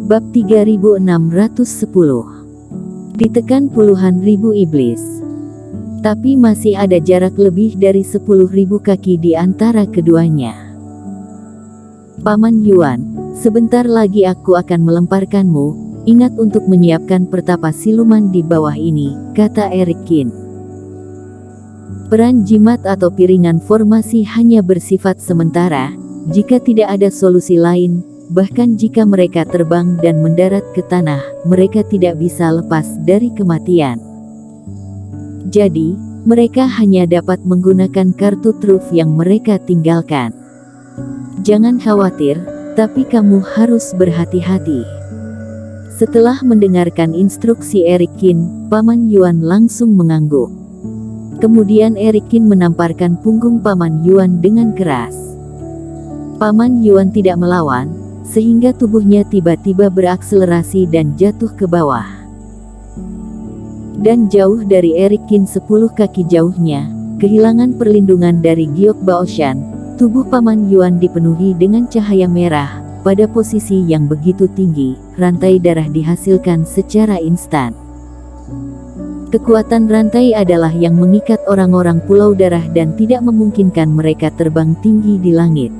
Bab 3610. Ditekan puluhan ribu iblis. Tapi masih ada jarak lebih dari 10.000 kaki di antara keduanya. Paman Yuan, sebentar lagi aku akan melemparkanmu. Ingat untuk menyiapkan pertapa siluman di bawah ini, kata Erik Kin. Peran jimat atau piringan formasi hanya bersifat sementara, jika tidak ada solusi lain, bahkan jika mereka terbang dan mendarat ke tanah, mereka tidak bisa lepas dari kematian. Jadi, mereka hanya dapat menggunakan kartu truf yang mereka tinggalkan. Jangan khawatir, tapi kamu harus berhati-hati. Setelah mendengarkan instruksi Erik Kin, Paman Yuan langsung mengangguk. Kemudian Erik Kin menamparkan punggung Paman Yuan dengan keras. Paman Yuan tidak melawan, sehingga tubuhnya tiba-tiba berakselerasi dan jatuh ke bawah. Dan jauh dari Erik Kin 10 kaki jauhnya, kehilangan perlindungan dari Giok Baoshan, tubuh Paman Yuan dipenuhi dengan cahaya merah. Pada posisi yang begitu tinggi, rantai darah dihasilkan secara instan. Kekuatan rantai adalah yang mengikat orang-orang Pulau Darah dan tidak memungkinkan mereka terbang tinggi di langit.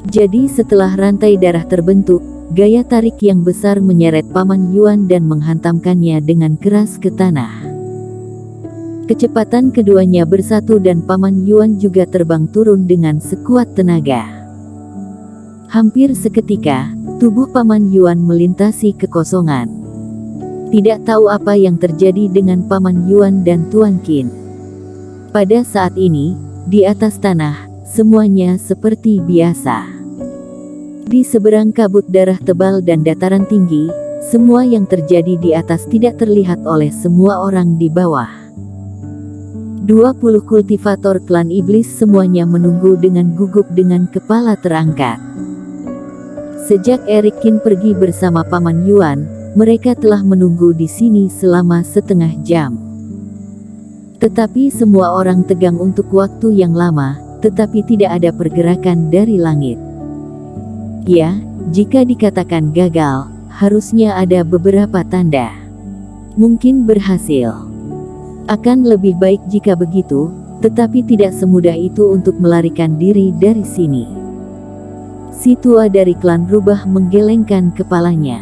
Jadi setelah rantai darah terbentuk, gaya tarik yang besar menyeret Paman Yuan dan menghantamkannya dengan keras ke tanah. Kecepatan keduanya bersatu dan Paman Yuan juga terbang turun dengan sekuat tenaga. Hampir seketika, tubuh Paman Yuan melintasi kekosongan. Tidak tahu apa yang terjadi dengan Paman Yuan dan Tuan Qin. Pada saat ini, di atas tanah, semuanya seperti biasa. Di seberang kabut darah tebal dan dataran tinggi, semua yang terjadi di atas tidak terlihat oleh semua orang di bawah. 20 kultivator klan iblis semuanya menunggu dengan gugup dengan kepala terangkat. Sejak Erik Kin pergi bersama Paman Yuan, mereka telah menunggu di sini selama setengah jam. Tetapi semua orang tegang untuk waktu yang lama, tetapi tidak ada pergerakan dari langit. Ya, jika dikatakan gagal, harusnya ada beberapa tanda. Mungkin berhasil. Akan lebih baik jika begitu, tetapi tidak semudah itu untuk melarikan diri dari sini. Si tua dari klan rubah menggelengkan kepalanya.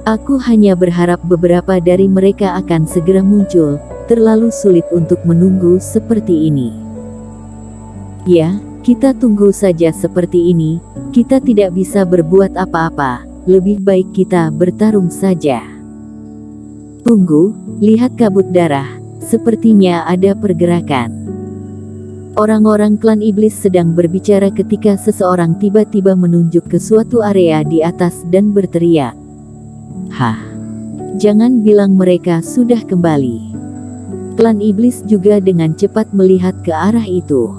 Aku hanya berharap beberapa dari mereka akan segera muncul, terlalu sulit untuk menunggu seperti ini. Ya, kita tunggu saja seperti ini, kita tidak bisa berbuat apa-apa, lebih baik kita bertarung saja. Tunggu, lihat kabut darah, sepertinya ada pergerakan. Orang-orang klan iblis sedang berbicara ketika seseorang tiba-tiba menunjuk ke suatu area di atas dan berteriak. Hah! Jangan bilang mereka sudah kembali. Klan iblis juga dengan cepat melihat ke arah itu.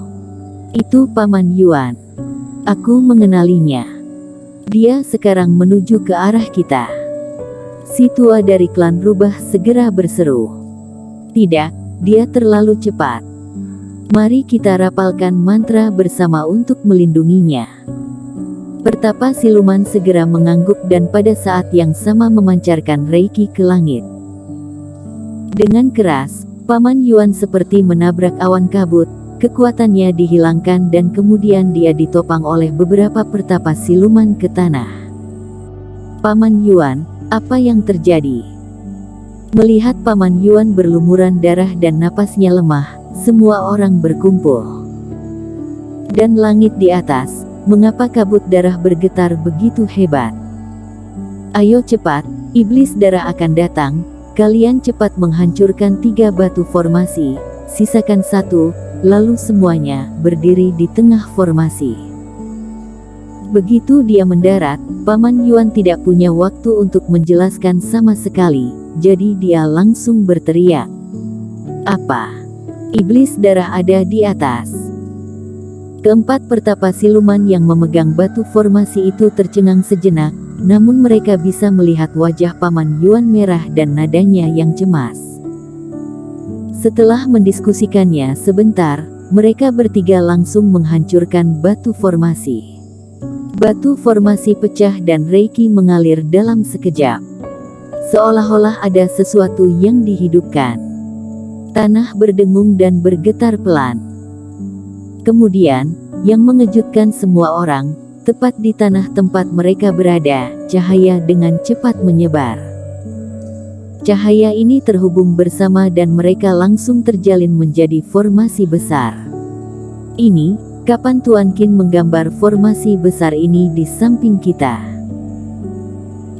Itu Paman Yuan. Aku mengenalinya. Dia sekarang menuju ke arah kita. Si tua dari klan rubah segera berseru. Tidak, dia terlalu cepat. Mari kita rapalkan mantra bersama untuk melindunginya. Pertapa siluman segera mengangguk dan pada saat yang sama memancarkan reiki ke langit. Dengan keras, Paman Yuan seperti menabrak awan kabut, kekuatannya dihilangkan dan kemudian dia ditopang oleh beberapa pertapa siluman ke tanah. Paman Yuan, apa yang terjadi? Melihat Paman Yuan berlumuran darah dan napasnya lemah, semua orang berkumpul. Dan langit di atas, mengapa kabut darah bergetar begitu hebat? Ayo cepat, iblis darah akan datang, kalian cepat menghancurkan 3 batu formasi, sisakan 1, lalu semuanya berdiri di tengah formasi. Begitu dia mendarat, Paman Yuan tidak punya waktu untuk menjelaskan sama sekali, jadi dia langsung berteriak. Apa? Iblis darah ada di atas. Keempat pertapa siluman yang memegang batu formasi itu tercengang sejenak, namun mereka bisa melihat wajah Paman Yuan merah dan nadanya yang cemas. Setelah mendiskusikannya sebentar, mereka bertiga langsung menghancurkan batu formasi. Batu formasi pecah dan reiki mengalir dalam sekejap. Seolah-olah ada sesuatu yang dihidupkan. Tanah berdengung dan bergetar pelan. Kemudian, yang mengejutkan semua orang, tepat di tanah tempat mereka berada, cahaya dengan cepat menyebar. Cahaya ini terhubung bersama dan mereka langsung terjalin menjadi formasi besar. Ini, kapan Tuan Qin menggambar formasi besar ini di samping kita?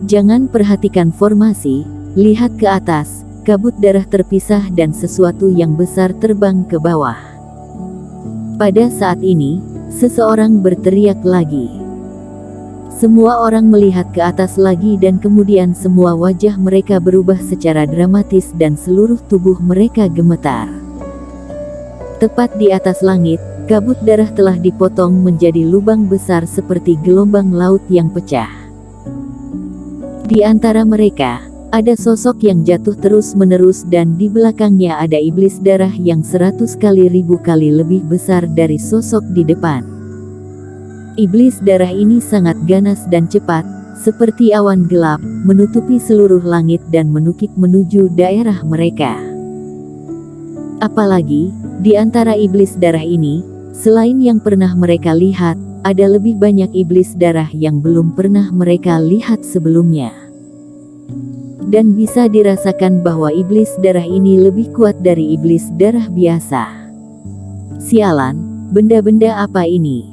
Jangan perhatikan formasi, lihat ke atas, kabut darah terpisah dan sesuatu yang besar terbang ke bawah. Pada saat ini, seseorang berteriak lagi. Semua orang melihat ke atas lagi dan kemudian semua wajah mereka berubah secara dramatis dan seluruh tubuh mereka gemetar. Tepat di atas langit, kabut darah telah dipotong menjadi lubang besar seperti gelombang laut yang pecah. Di antara mereka, ada sosok yang jatuh terus-menerus dan di belakangnya ada iblis darah yang 100 kali 1000 kali lebih besar dari sosok di depan. Iblis darah ini sangat ganas dan cepat, seperti awan gelap, menutupi seluruh langit dan menukik menuju daerah mereka. Apalagi, di antara iblis darah ini, selain yang pernah mereka lihat, ada lebih banyak iblis darah yang belum pernah mereka lihat sebelumnya. Dan bisa dirasakan bahwa iblis darah ini lebih kuat dari iblis darah biasa. Sialan, benda-benda apa ini?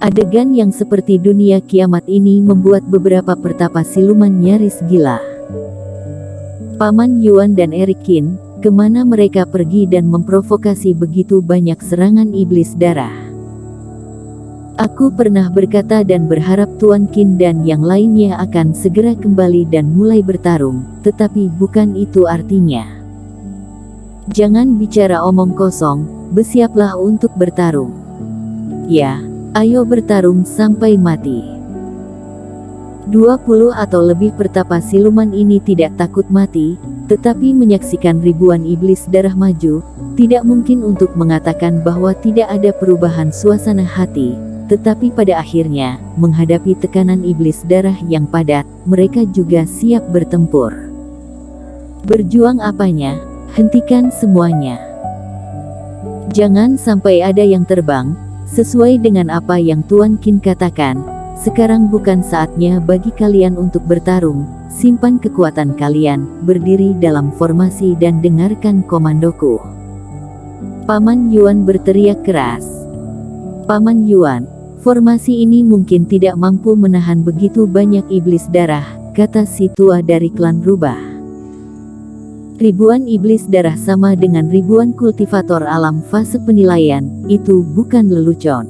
Adegan yang seperti dunia kiamat ini membuat beberapa pertapa siluman nyaris gila. Paman Yuan dan Eric Qin, kemana mereka pergi dan memprovokasi begitu banyak serangan iblis darah? Aku pernah berkata dan berharap Tuan Qin dan yang lainnya akan segera kembali dan mulai bertarung, tetapi bukan itu artinya. Jangan bicara omong kosong, bersiaplah untuk bertarung. Ya, ayo bertarung sampai mati. 20 atau lebih pertapa siluman ini tidak takut mati, tetapi menyaksikan ribuan iblis darah maju, tidak mungkin untuk mengatakan bahwa tidak ada perubahan suasana hati, tetapi pada akhirnya, menghadapi tekanan iblis darah yang padat, mereka juga siap bertempur. Berjuang apanya? Hentikan semuanya. Jangan sampai ada yang terbang. Sesuai dengan apa yang Tuan Qin katakan, sekarang bukan saatnya bagi kalian untuk bertarung, simpan kekuatan kalian, berdiri dalam formasi dan dengarkan komandoku. Paman Yuan berteriak keras. Paman Yuan, formasi ini mungkin tidak mampu menahan begitu banyak iblis darah, kata si tua dari klan rubah. Ribuan iblis darah sama dengan ribuan kultivator alam fase penilaian, itu bukan lelucon.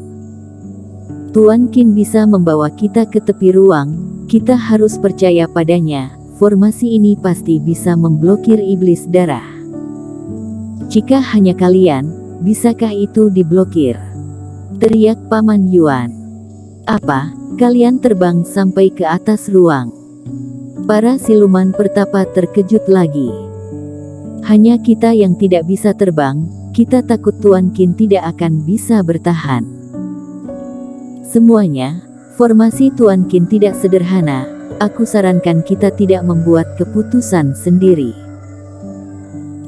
Tuan Qin bisa membawa kita ke tepi ruang, kita harus percaya padanya, formasi ini pasti bisa memblokir iblis darah. Jika hanya kalian, bisakah itu diblokir? Teriak Paman Yuan. Apa, kalian terbang sampai ke atas ruang? Para siluman pertapa terkejut lagi. Hanya kita yang tidak bisa terbang, kita takut Tuan Qin tidak akan bisa bertahan. Semuanya, formasi Tuan Qin tidak sederhana, aku sarankan kita tidak membuat keputusan sendiri.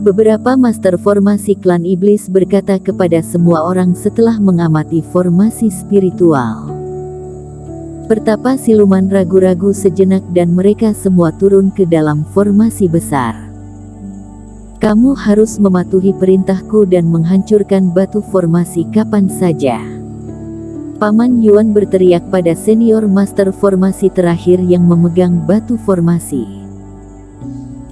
Beberapa master formasi klan iblis berkata kepada semua orang setelah mengamati formasi spiritual. Pertapa siluman ragu-ragu sejenak dan mereka semua turun ke dalam formasi besar. Kamu harus mematuhi perintahku dan menghancurkan batu formasi kapan saja. Paman Yuan berteriak pada senior master formasi terakhir yang memegang batu formasi.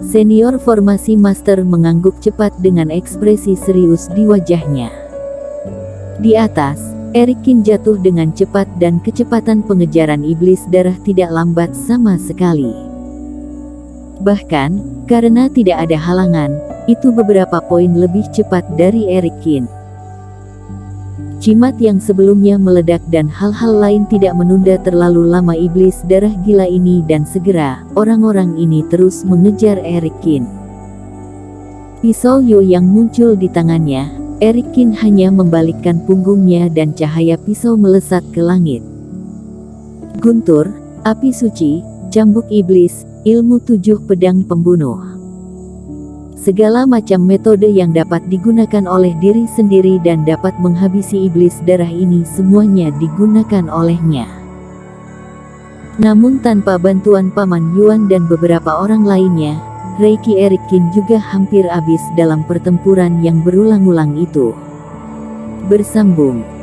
Senior formasi master mengangguk cepat dengan ekspresi serius di wajahnya. Di atas, Eric Qin jatuh dengan cepat dan kecepatan pengejaran iblis darah tidak lambat sama sekali. Bahkan, karena tidak ada halangan, itu beberapa poin lebih cepat dari Eric Qin. Jimat yang sebelumnya meledak dan hal-hal lain tidak menunda terlalu lama iblis darah gila ini dan segera, orang-orang ini terus mengejar Eric Qin. Pisau Yu yang muncul di tangannya, Eric Qin hanya membalikkan punggungnya dan cahaya pisau melesat ke langit. Guntur, api suci, cambuk iblis, ilmu 7 pedang pembunuh. Segala macam metode yang dapat digunakan oleh diri sendiri dan dapat menghabisi iblis darah ini semuanya digunakan olehnya. Namun tanpa bantuan Paman Yuan dan beberapa orang lainnya, Reiki Erik Kin juga hampir habis dalam pertempuran yang berulang-ulang itu. Bersambung.